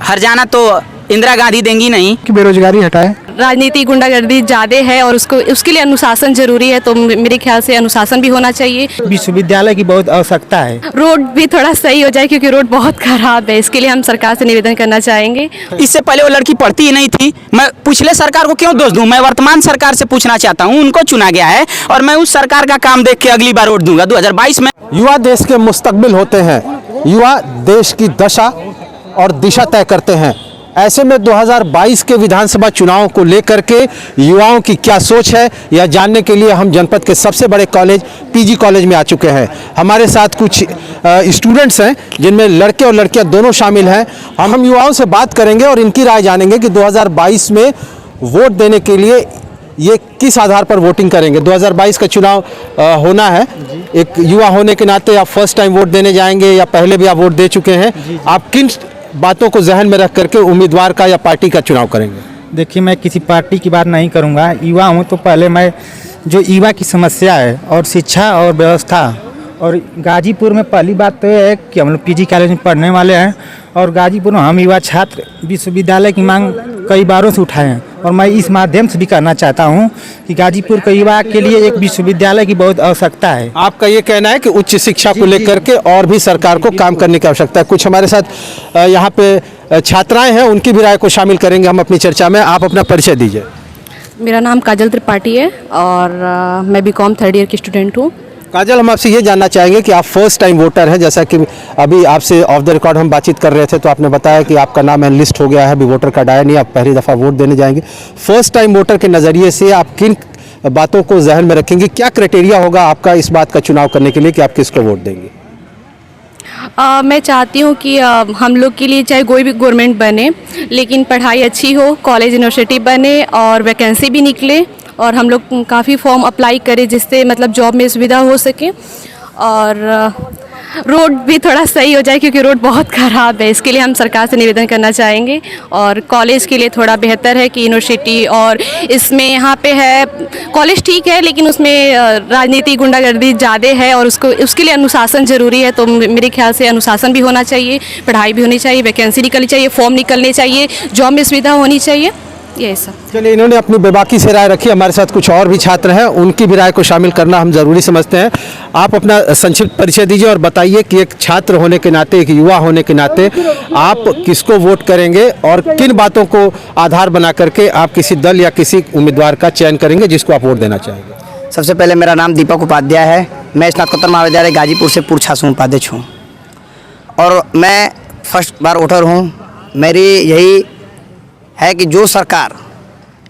हरजाना तो इंदिरा गांधी देंगी नहीं कि बेरोजगारी हटाए। राजनीति गुंडागर्दी ज़्यादा है और उसके लिए अनुशासन जरूरी है, तो मेरे ख्याल से अनुशासन भी होना चाहिए। विश्वविद्यालय की बहुत आवश्यकता है। रोड भी थोड़ा सही हो जाए क्योंकि रोड बहुत खराब है, इसके लिए हम सरकार से निवेदन करना चाहेंगे। इससे पहले वो लड़की पढ़ती ही नहीं थी। मैं पिछले सरकार को क्यों दोष दूं? मैं वर्तमान सरकार से पूछना चाहता हूं, उनको चुना गया है और मैं उस सरकार का काम देख के अगली बार वोट दूंगा 2022 में। युवा देश के मुस्तकबिल होते हैं। युवा देश की दशा और दिशा तय करते हैं। ऐसे में 2022 के विधानसभा चुनाव को लेकर के युवाओं की क्या सोच है, यह जानने के लिए हम जनपद के सबसे बड़े कॉलेज पीजी कॉलेज में आ चुके हैं। हमारे साथ कुछ स्टूडेंट्स हैं जिनमें लड़के और लड़कियां दोनों शामिल हैं। हम युवाओं से बात करेंगे और इनकी राय जानेंगे कि 2022 में वोट देने के लिए ये किस आधार पर वोटिंग करेंगे। 2022 का चुनाव होना है। एक युवा होने के नाते आप फर्स्ट टाइम वोट देने जाएंगे या पहले भी आप वोट दे चुके हैं? आप किन बातों को जहन में रख करके उम्मीदवार का या पार्टी का चुनाव करेंगे? देखिए, मैं किसी पार्टी की बात नहीं करूंगा। युवा हूं तो पहले मैं जो युवा की समस्या है और शिक्षा और व्यवस्था, और गाजीपुर में पहली बात तो यह है कि हम लोग पीजी कॉलेज में पढ़ने वाले हैं और गाजीपुर में हम युवा छात्र विश्वविद्यालय की मांग कई बारों से उठाए हैं और मैं इस माध्यम से भी करना चाहता हूं कि गाजीपुर के युवा के लिए एक विश्वविद्यालय की बहुत आवश्यकता है। आपका ये कहना है कि उच्च शिक्षा को लेकर के और भी सरकार को काम करने की आवश्यकता है। कुछ हमारे साथ यहाँ पे छात्राएं हैं, उनकी भी राय को शामिल करेंगे हम अपनी चर्चा में। आप अपना परिचय दीजिए। मेरा नाम काजल त्रिपाठी है और मैं बीकॉम थर्ड ईयर की स्टूडेंट हूँ। काजल, हम आपसे ये जानना चाहेंगे कि आप फर्स्ट टाइम वोटर हैं। जैसा कि अभी आपसे ऑफ द रिकॉर्ड हम बातचीत कर रहे थे तो आपने बताया कि आपका नाम एनलिस्ट हो गया है, अभी वोटर कार्ड आया नहीं, आप पहली दफ़ा वोट देने जाएंगे। फर्स्ट टाइम वोटर के नज़रिए से आप किन बातों को जहन में रखेंगे? क्या क्राइटेरिया होगा आपका इस बात का चुनाव करने के लिए कि आप किसको वोट देंगे? मैं चाहती हूँ कि हम लोग के लिए चाहे कोई भी गवर्नमेंट बने लेकिन पढ़ाई अच्छी हो, कॉलेज यूनिवर्सिटी बने और वैकेंसी भी निकले और हम लोग काफ़ी फॉर्म अप्लाई करें जिससे मतलब जॉब में सुविधा हो सके और रोड भी थोड़ा सही हो जाए क्योंकि रोड बहुत ख़राब है, इसके लिए हम सरकार से निवेदन करना चाहेंगे। और कॉलेज के लिए थोड़ा बेहतर है कि यूनिवर्सिटी और इसमें यहाँ पे है कॉलेज ठीक है लेकिन उसमें राजनीति गुंडागर्दी ज़्यादा है और उसके लिए अनुशासन ज़रूरी है, तो मेरे ख्याल से अनुशासन भी होना चाहिए, पढ़ाई भी होनी चाहिए, वैकेंसी निकलनी चाहिए, फॉर्म निकलने चाहिए, जॉब में सुविधा होनी चाहिए, यही सब। चलिए, इन्होंने अपनी बेबाकी से राय रखी। हमारे साथ कुछ और भी छात्र हैं, उनकी भी राय को शामिल करना हम ज़रूरी समझते हैं। आप अपना संक्षिप्त परिचय दीजिए और बताइए कि एक छात्र होने के नाते, एक युवा होने के नाते आप किसको वोट करेंगे और किन बातों को आधार बना करके आप किसी दल या किसी उम्मीदवार का चयन करेंगे जिसको आप वोट देना चाहेंगे? सबसे पहले मेरा नाम दीपक उपाध्याय है। मैं स्नातकोत्तर महाविद्यालय गाजीपुर से पूर्व छात्र उपाध्यक्ष हूँ और मैं फर्स्ट बार वोटर हूँ। मेरी यही है कि जो सरकार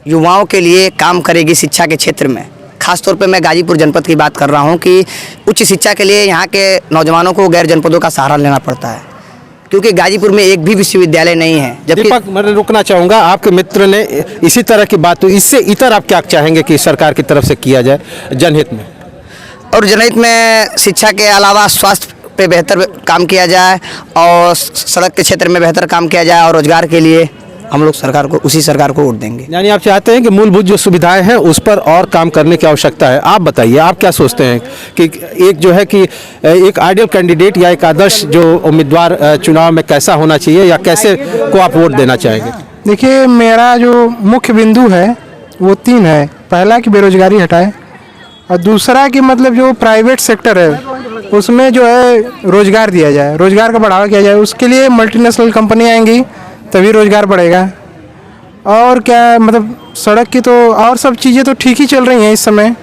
युवाओं के लिए काम करेगी शिक्षा के क्षेत्र में, खासतौर पे मैं गाजीपुर जनपद की बात कर रहा हूँ कि उच्च शिक्षा के लिए यहाँ के नौजवानों को गैर जनपदों का सहारा लेना पड़ता है क्योंकि गाजीपुर में एक भी विश्वविद्यालय नहीं है। जबकि दीपक, मैं रुकना चाहूँगा, आपके मित्र ने इसी तरह की बात हुई, इससे इतर आप क्या चाहेंगे कि सरकार की तरफ से किया जाए जनहित में? और जनहित में शिक्षा के अलावा स्वास्थ्य पे बेहतर काम किया जाए और सड़क के क्षेत्र में बेहतर काम किया जाए और रोजगार के लिए हम लोग उसी सरकार को वोट देंगे। यानी आप चाहते हैं कि मूलभूत जो सुविधाएं हैं उस पर और काम करने की आवश्यकता है। आप बताइए, आप क्या सोचते हैं कि एक जो है कि एक आइडियल कैंडिडेट या एक आदर्श जो उम्मीदवार चुनाव में कैसा होना चाहिए या कैसे को आप वोट देना चाहेंगे? देखिए, मेरा जो मुख्य बिंदु है वो 3 है। पहला कि बेरोजगारी हटाए और दूसरा कि मतलब जो प्राइवेट सेक्टर है उसमें जो है रोजगार दिया जाए, रोजगार का बढ़ावा किया जाए। उसके लिए मल्टीनेशनल कंपनी आएंगी तभी रोजगार बढ़ेगा। और क्या मतलब सड़क की तो और सब चीज़ें तो ठीक ही चल रही हैं इस समय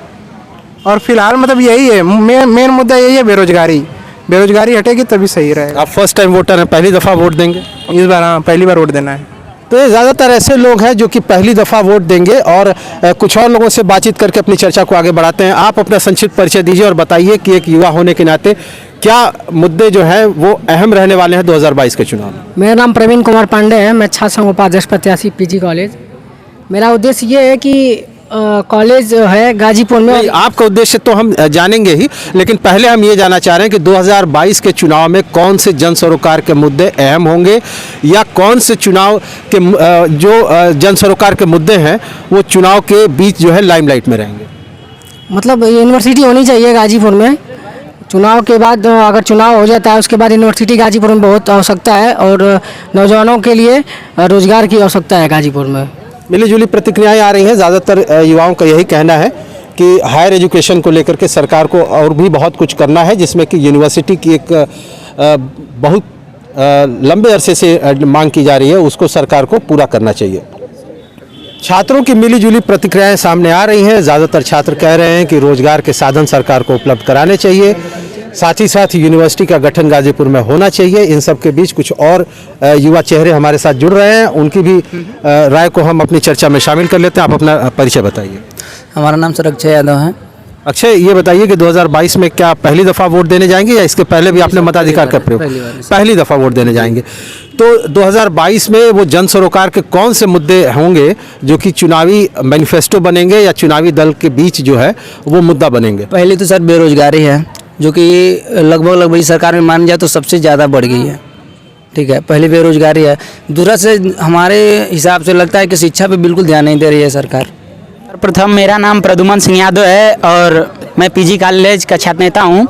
और फिलहाल मतलब यही है मेन मुद्दा, यही है बेरोजगारी हटेगी तभी सही रहेगा। आप फर्स्ट टाइम वोटर हैं, पहली दफ़ा वोट देंगे इस बार? हाँ, पहली बार वोट देना है। तो ये ज़्यादातर ऐसे लोग हैं जो कि पहली दफ़ा वोट देंगे और कुछ और लोगों से बातचीत करके अपनी चर्चा को आगे बढ़ाते हैं। आप अपना संक्षिप्त परिचय दीजिए और बताइए कि एक युवा होने के नाते क्या मुद्दे जो हैं वो अहम रहने वाले हैं 2022 के चुनाव में? मेरा नाम प्रवीण कुमार पांडे है। मैं छात्र संघ उपाध्यक्ष प्रत्याशी पीजी कॉलेज। मेरा उद्देश्य ये है कि कॉलेज है गाजीपुर में। आपका उद्देश्य तो हम जानेंगे ही, लेकिन पहले हम ये जानना चाह रहे हैं कि 2022 के चुनाव में कौन से जन सरोकार के मुद्दे अहम होंगे या कौन से चुनाव के जो जन सरोकार के मुद्दे हैं वो चुनाव के बीच जो है लाइमलाइट में रहेंगे? मतलब यूनिवर्सिटी होनी चाहिए गाजीपुर में, चुनाव के बाद अगर चुनाव हो जाता है उसके बाद यूनिवर्सिटी गाजीपुर में बहुत आवश्यकता है और नौजवानों के लिए रोजगार की आवश्यकता है गाजीपुर में। मिली जुली प्रतिक्रियाएं आ रही हैं। ज़्यादातर युवाओं का यही कहना है कि हायर एजुकेशन को लेकर के सरकार को और भी बहुत कुछ करना है, जिसमें कि यूनिवर्सिटी की एक बहुत लंबे अरसे से मांग की जा रही है, उसको सरकार को पूरा करना चाहिए। छात्रों की मिलीजुली प्रतिक्रियाएं सामने आ रही हैं। ज़्यादातर छात्र कह रहे हैं कि रोजगार के साधन सरकार को उपलब्ध कराने चाहिए, साथ ही साथ यूनिवर्सिटी का गठन गाजीपुर में होना चाहिए। इन सब के बीच कुछ और युवा चेहरे हमारे साथ जुड़ रहे हैं, उनकी भी राय को हम अपनी चर्चा में शामिल कर लेते हैं। आप अपना परिचय बताइए। हमारा नाम सर अक्षय यादव है। अक्षय, ये बताइए कि 2022 में क्या पहली दफ़ा वोट देने जाएंगे या इसके पहले भी आपने मताधिकार का प्रयोग? पहली दफ़ा वोट देने जाएंगे। तो 2022 में वो जन सरोकार के कौन से मुद्दे होंगे जो कि चुनावी मैनिफेस्टो बनेंगे या चुनावी दल के बीच जो है वो मुद्दा बनेंगे? पहले तो सर बेरोजगारी है, जो कि लगभग इस सरकार में मान जाए तो सबसे ज़्यादा बढ़ गई है। ठीक है, पहले बेरोजगारी है। दूसरा से हमारे हिसाब से लगता है कि शिक्षा पे बिल्कुल ध्यान नहीं दे रही है सरकार। प्रथम मेरा नाम प्रद्युमन सिंह यादव है और मैं पीजी कॉलेज का छात्र नेता हूँ।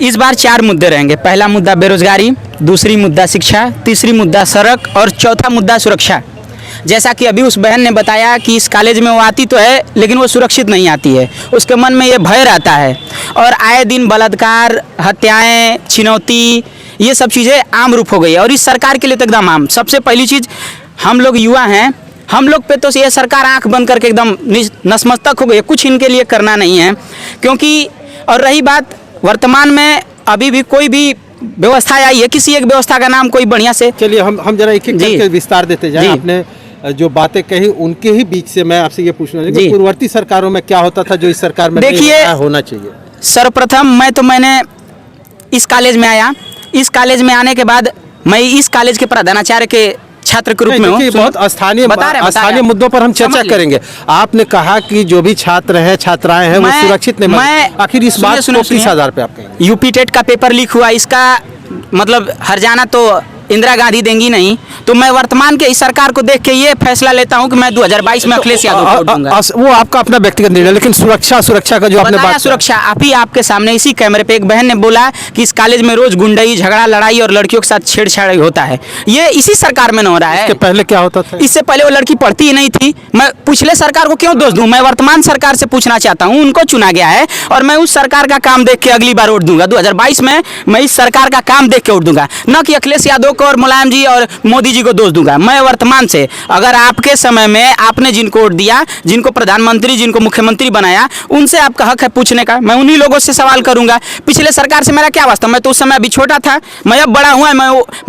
इस बार 4 मुद्दे रहेंगे। पहला मुद्दा बेरोजगारी, दूसरी मुद्दा शिक्षा, तीसरी मुद्दा सड़क और चौथा मुद्दा सुरक्षा। जैसा कि अभी उस बहन ने बताया कि इस कॉलेज में वो आती तो है लेकिन वो सुरक्षित नहीं आती है, उसके मन में ये भय रहता है और आए दिन बलात्कार, हत्याएं, छिनौती, ये सब चीज़ें आम रूप हो गई है और इस सरकार के लिए तो एकदम आम। सबसे पहली चीज़, हम लोग युवा हैं, हम लोग पे तो ये सरकार आंख बंद करके एकदम नतमस्तक हो गई है, कुछ इनके लिए करना नहीं है। क्योंकि और रही बात वर्तमान में अभी भी कोई भी व्यवस्था आई है, किसी एक व्यवस्था का नाम कोई बढ़िया से। चलिए हम जरा एक एक करके विस्तार देते जाएं। आपने जो बातें कही उनके ही बीच से मैं आपसे ये पूछना चाहूँगा, पूर्ववर्ती सरकारों में क्या होता था जो इस सरकार में देखिए होना चाहिए? सर्वप्रथम मैंने इस कॉलेज में आया। इस कॉलेज में आने के बाद मैं इस कॉलेज के प्रधानाचार्य के छात्र के रूप में हूँ। बहुत स्थानीय मुद्दों पर हम चर्चा करेंगे। आपने कहा कि जो भी छात्र हैं, छात्राएं हैं, वो सुरक्षित नहीं। आखिर इस बात को किस आधार पे आप कहेंगे? यूपी टेट का पेपर लीक हुआ, इसका मतलब हर्जाना तो इंदिरा गांधी देंगी नहीं, तो मैं वर्तमान के इस सरकार को देख के ये फैसला लेता हूँ कि मैं 2022 में अखिलेश यादव को वोट दूंगा। वो आपका अपना व्यक्तिगत निर्णय, लेकिन सुरक्षा का जो आपने बात सुरक्षा आपके सामने इसी कैमरे पे एक बहन ने बोला कि इस कॉलेज में रोज गुंडई, झगड़ा, लड़ाई और लड़कियों के साथ छेड़छाड़ होता है। ये इसी सरकार में न हो रहा है। इसके पहले क्या होता था? इससे पहले वो लड़की पढ़ती ही नहीं थी। मैं पिछले सरकार को क्यों दोष दूं? मैं वर्तमान सरकार से पूछना चाहता हूं, उनको चुना गया है और मैं उस सरकार का काम देख के अगली बार वोट दूंगा। 2022 में मैं इस सरकार का काम देख के वोट दूंगा, न कि अखिलेश यादव को और मुलायम जी और मोदी जी को दोष दूंगा। मैं वर्तमान से, अगर आपके समय में आपने जिनको वोट दिया, जिनको प्रधानमंत्री, जिनको मुख्यमंत्री बनाया, उनसे आपका हक है पूछने का। मैं उन्हीं लोगों से सवाल करूंगा। पिछले सरकार से मेरा क्या वास्ता? मैं तो उस समय अभी छोटा था, मैं अब बड़ा हुआ।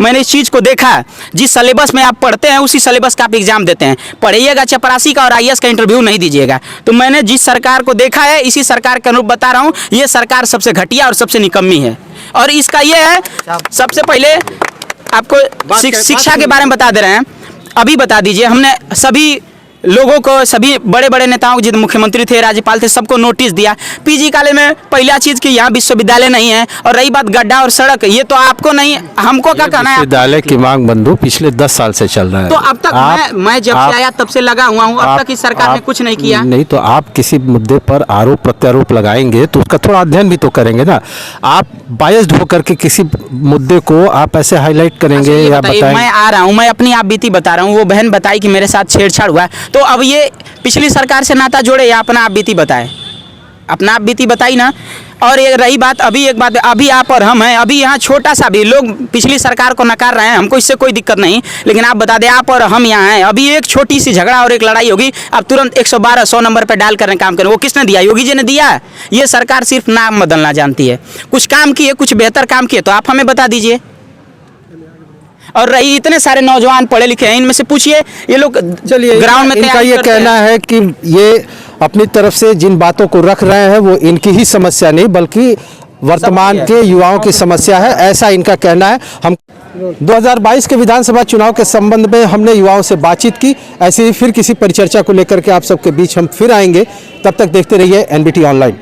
मैंने इस चीज़ को देखा। जिस सिलेबस में आप पढ़ते हैं उसी सिलेबस का आप एग्जाम देते हैं। पढ़िएगा चपरासी का और IAS का इंटरव्यू नहीं दीजिएगा। तो मैंने जिस सरकार को देखा है इसी सरकार के अनुरूप बता रहा हूँ, ये सरकार सबसे घटिया और सबसे निकम्मी है। और इसका ये है, सबसे पहले आपको शिक्षा के बारे में बता दे रहे हैं। अभी बता दीजिए, हमने सभी लोगों को, सभी बड़े बड़े नेताओं को, जितने मुख्यमंत्री थे, राज्यपाल थे, सबको नोटिस दिया। पीजी कॉलेज में पहला चीज़ कि यहाँ विश्वविद्यालय नहीं है। और रही बात गड्ढा और सड़क, ये तो आपको नहीं, हमको क्या कहना है? विश्वविद्यालय की मांग बंधु पिछले 10 साल से चल रहा है। तो अब तक मैं जब से आया तब से लगा हुआ हूँ, अब तक इस सरकार ने कुछ नहीं किया। नहीं तो आप किसी मुद्दे पर आरोप प्रत्यारोप लगाएंगे तो उसका थोड़ा अध्ययन भी तो करेंगे ना। आप बायस्ड होकर के किसी मुद्दे को आप ऐसे हाईलाइट करेंगे या बताएंगे? मैं आ रहा हूँ, मैं अपनी आप बीती बता रहा हूँ। वो बहन बताई कि मेरे साथ छेड़छाड़ हुआ, तो अब ये पिछली सरकार से नाता जोड़े या अपना आप बीती बताए? अपना आप बीती बताई ना। और ये रही बात, अभी एक बात, अभी आप और हम हैं, अभी यहाँ छोटा सा भी लोग पिछली सरकार को नकार रहे हैं, हमको इससे कोई दिक्कत नहीं। लेकिन आप बता दें, आप और हम यहाँ हैं, अभी एक छोटी सी झगड़ा और एक लड़ाई होगी, आप तुरंत 112 नंबर पर डाल करने काम करें। वो किसने दिया? योगी जी ने दिया। ये सरकार सिर्फ नाम बदलना जानती है। कुछ काम किए, कुछ बेहतर काम किए तो आप हमें बता दीजिए। और रही, इतने सारे नौजवान पढ़े लिखे हैं, इनमें से पूछिए, ये लोग चलिए ग्राउंड में इनका ये कहना है कि ये अपनी तरफ से जिन बातों को रख रहे हैं वो इनकी ही समस्या नहीं बल्कि वर्तमान के युवाओं की समस्या है, ऐसा इनका कहना है। हम 2022 के विधानसभा चुनाव के संबंध में हमने युवाओं से बातचीत की। ऐसे ही फिर किसी परिचर्चा को लेकर के आप सबके बीच हम फिर आएंगे। तब तक देखते रहिए NBT ऑनलाइन।